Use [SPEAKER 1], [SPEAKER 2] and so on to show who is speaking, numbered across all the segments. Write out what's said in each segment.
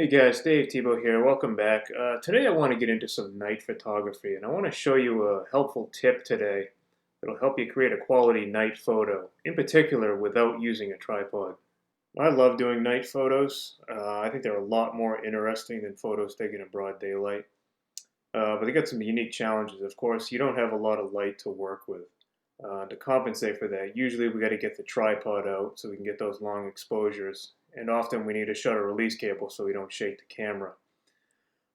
[SPEAKER 1] Hey guys, Dave Tebow here. Welcome back. Today I want to get into some night photography and I want to show you a helpful tip today that'll help you create a quality night photo, in particular without using a tripod. I love doing night photos. I think they're a lot more interesting than photos taken in broad daylight. But they got some unique challenges. Of course, you don't have a lot of light to work with. To compensate for that, usually we got to get the tripod out so we can get those long exposures. And often we need a shutter release cable so we don't shake the camera.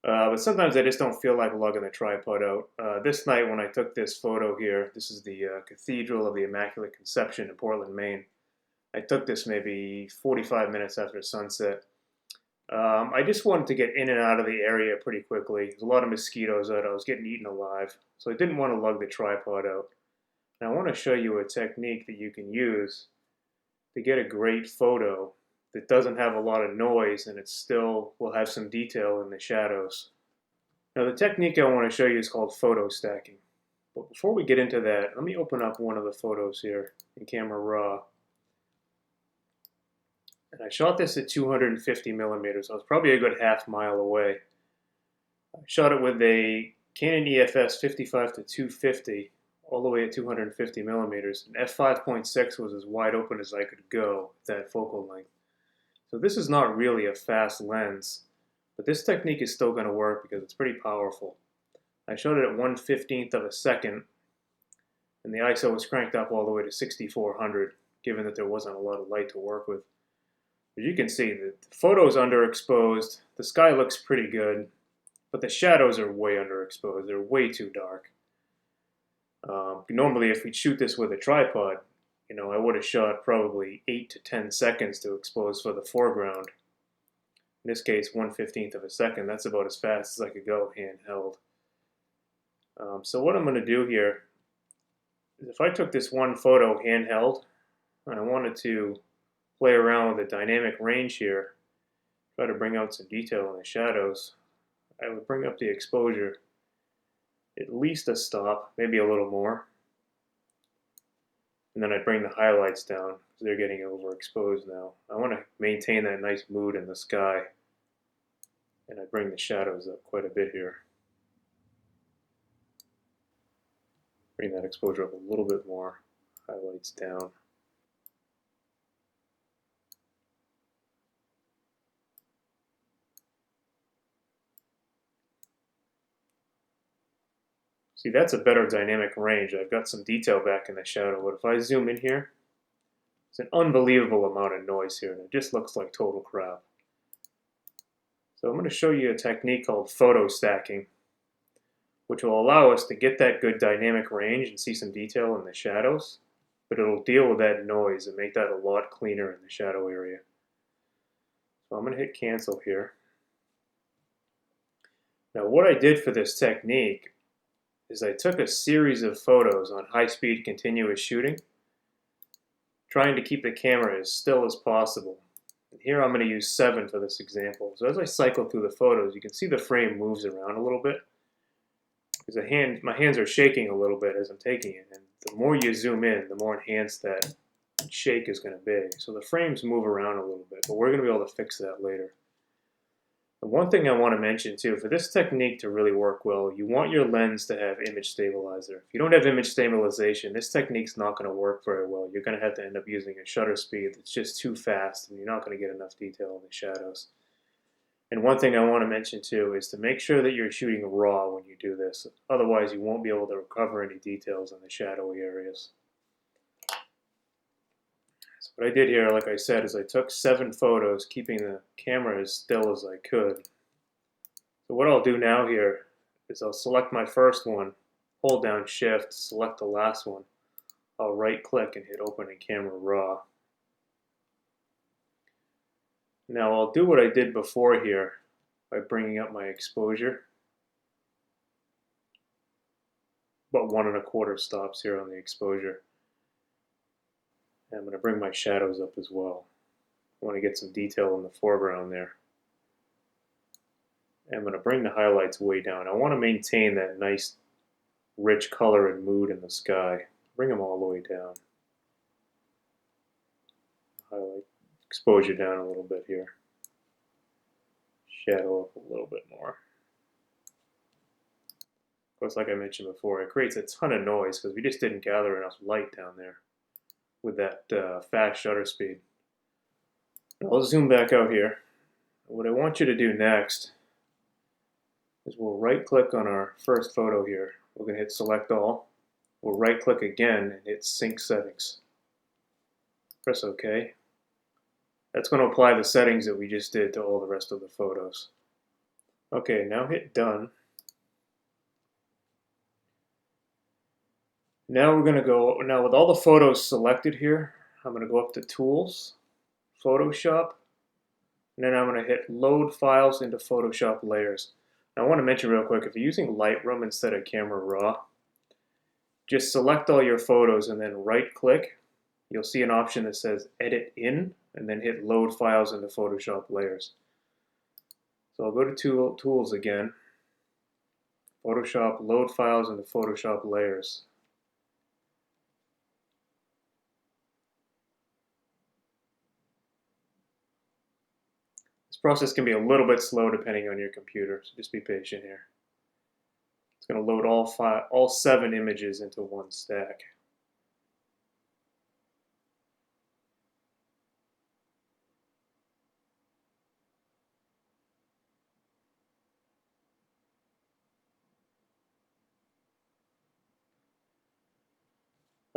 [SPEAKER 1] But sometimes I just don't feel like lugging the tripod out. This night when I took this photo here, this is the Cathedral of the Immaculate Conception in Portland, Maine. I took this maybe 45 minutes after sunset. I just wanted to get in and out of the area pretty quickly. There's a lot of mosquitoes out. I was getting eaten alive. So I didn't want to lug the tripod out. And I want to show you a technique that you can use to get a great photo that doesn't have a lot of noise and it still will have some detail in the shadows. Now the technique I want to show you is called photo stacking. But before we get into that, let me open up one of the photos here in Camera Raw. And I shot this at 250 millimeters. I was probably a good half mile away. I shot it with a Canon EFS 55 to 250 all the way at 250 millimeters. And f5.6 was as wide open as I could go with that focal length. So this is not really a fast lens, but this technique is still going to work because it's pretty powerful. I showed it at 1/15th of a second, and the ISO was cranked up all the way to 6400, given that there wasn't a lot of light to work with. As you can see, the photo's underexposed, the sky looks pretty good, but the shadows are way underexposed. They're way too dark. Normally, if we shoot this with a tripod, I would have shot probably 8 to 10 seconds to expose for the foreground. In this case, 1/15th of a second. That's about as fast as I could go handheld. So what I'm going to do here is if I took this one photo handheld and I wanted to play around with the dynamic range here, try to bring out some detail in the shadows, I would bring up the exposure at least a stop, maybe a little more. And then I'd bring the highlights down because they're getting overexposed now. I want to maintain that nice mood in the sky. And I'd bring the shadows up quite a bit here. Bring that exposure up a little bit more. Highlights down. See, that's a better dynamic range. I've got some detail back in the shadow, but if I zoom in here, it's an unbelievable amount of noise here, and it just looks like total crap. So I'm going to show you a technique called photo stacking, which will allow us to get that good dynamic range and see some detail in the shadows, but it'll deal with that noise and make that a lot cleaner in the shadow area. So I'm going to hit cancel here. Now what I did for this technique is I took a series of photos on high-speed continuous shooting, trying to keep the camera as still as possible. And here I'm going to use 7 for this example. So as I cycle through the photos, you can see the frame moves around a little bit. Because my hands are shaking a little bit as I'm taking it. And the more you zoom in, the more enhanced that shake is going to be. So the frames move around a little bit, but we're going to be able to fix that later. And one thing I want to mention too, for this technique to really work well, you want your lens to have image stabilizer. If you don't have image stabilization, this technique's not going to work very well. You're going to have to end up using a shutter speed that's just too fast, and you're not going to get enough detail in the shadows. And one thing I want to mention too is to make sure that you're shooting raw when you do this. Otherwise, you won't be able to recover any details in the shadowy areas. So what I did here, like I said, is I took 7 photos, keeping the camera as still as I could. So what I'll do now here is I'll select my first one, hold down Shift, select the last one. I'll right click and hit Open in Camera Raw. Now I'll do what I did before here by bringing up my exposure. About 1 1/4 stops here on the exposure. And I'm going to bring my shadows up as well. I want to get some detail in the foreground there. And I'm going to bring the highlights way down. I want to maintain that nice rich color and mood in the sky. Bring them all the way down. Highlight exposure down a little bit here. shadow up a little bit more. Of course, like I mentioned before, it creates a ton of noise because we just didn't gather enough light down there with that fast shutter speed. I'll zoom back out here. What I want you to do next is we'll right click on our first photo here. We're going to hit select all. We'll right click again and hit sync settings. Press OK. That's going to apply the settings that we just did to all the rest of the photos. Okay, now hit done. Now we're going to go, now with all the photos selected here, I'm going to go up to Tools, Photoshop, and then I'm going to hit Load Files into Photoshop Layers. Now I want to mention real quick, if you're using Lightroom instead of Camera Raw, just select all your photos and then right click. You'll see an option that says Edit In, and then hit Load Files into Photoshop Layers. So I'll go to Tools again, Photoshop, Load Files into Photoshop Layers. This process can be a little bit slow depending on your computer, so just be patient here. It's going to load all 7 images into one stack.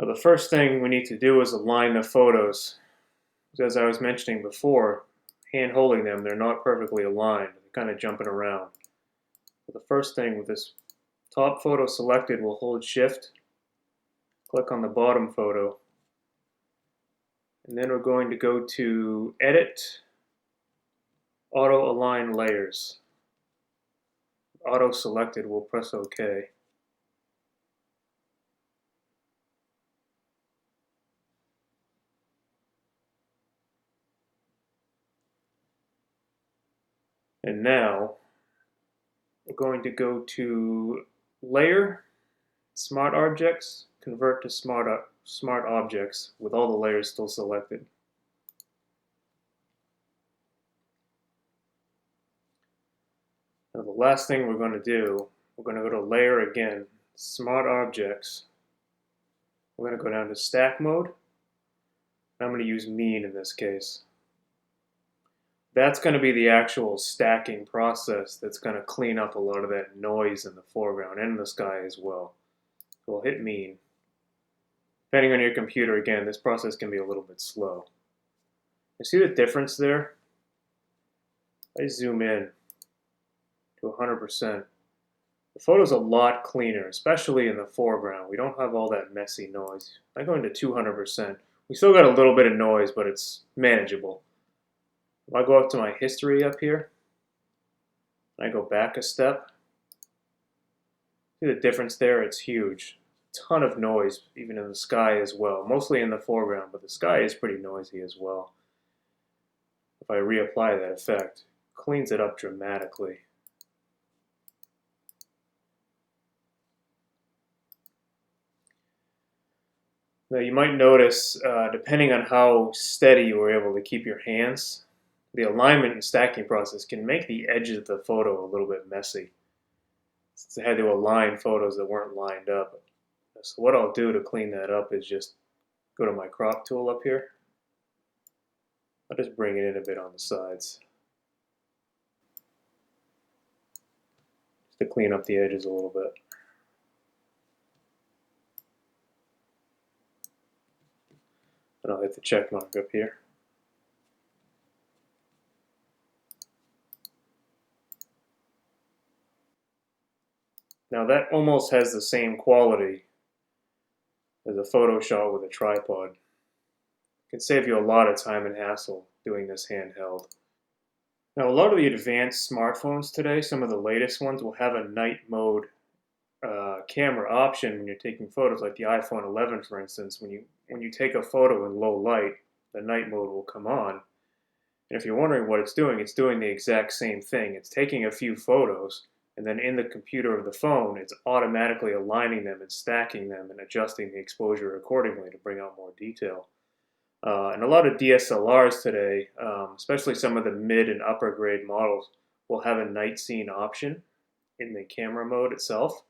[SPEAKER 1] Now the first thing we need to do is align the photos. As I was mentioning before, hand holding them, they're not perfectly aligned. They're kind of jumping around. So the first thing with this top photo selected, we'll hold shift, click on the bottom photo, and then we're going to go to Edit, Auto Align Layers. Auto selected, we'll press OK. And now we're going to go to Layer, Smart Objects, Convert to Smart Objects with all the layers still selected. Now the last thing we're going to do, we're going to go to Layer again, Smart Objects. We're going to go down to Stack Mode. I'm going to use Mean in this case. That's going to be the actual stacking process that's going to clean up a lot of that noise in the foreground and in the sky as well. So we'll hit Mean. Depending on your computer, again, this process can be a little bit slow. You see the difference there? I zoom in to 100%. The photo's a lot cleaner, especially in the foreground. We don't have all that messy noise. I go into 200%. We still got a little bit of noise, but it's manageable. If I go up to my history up here, and I go back a step, see the difference there? It's huge. A ton of noise, even in the sky as well. Mostly in the foreground, but the sky is pretty noisy as well. If I reapply that effect, it cleans it up dramatically. Now you might notice, depending on how steady you were able to keep your hands, the alignment and stacking process can make the edges of the photo a little bit messy. Since I had to align photos that weren't lined up. So what I'll do to clean that up is just go to my crop tool up here. I'll just bring it in a bit on the sides. Just to clean up the edges a little bit. And I'll hit the check mark up here. Now that almost has the same quality as a photo shot with a tripod. It can save you a lot of time and hassle doing this handheld. Now a lot of the advanced smartphones today, some of the latest ones, will have a night mode camera option when you're taking photos, like the iPhone 11 for instance. When you take a photo in low light, the night mode will come on. And if you're wondering what it's doing the exact same thing. It's taking a few photos, and then in the computer of the phone, it's automatically aligning them and stacking them and adjusting the exposure accordingly to bring out more detail. And a lot of DSLRs today, especially some of the mid and upper grade models, will have a night scene option in the camera mode itself.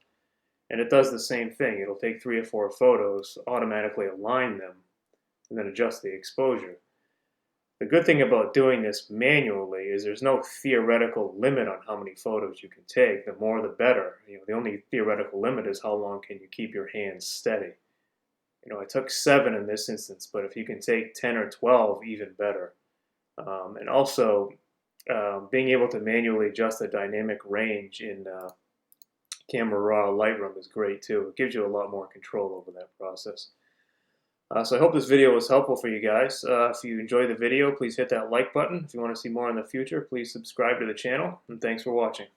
[SPEAKER 1] And it does the same thing. It'll take 3 or 4 photos, automatically align them, and then adjust the exposure. The good thing about doing this manually is there's no theoretical limit on how many photos you can take. The more the better. The only theoretical limit is how long can you keep your hands steady. I took 7 in this instance, but if you can take 10 or 12, even better. And also, being able to manually adjust the dynamic range in Camera Raw Lightroom is great too. It gives you a lot more control over that process. So I hope this video was helpful for you guys. If you enjoyed the video, please hit that like button. If you want to see more in the future, please subscribe to the channel, and thanks for watching.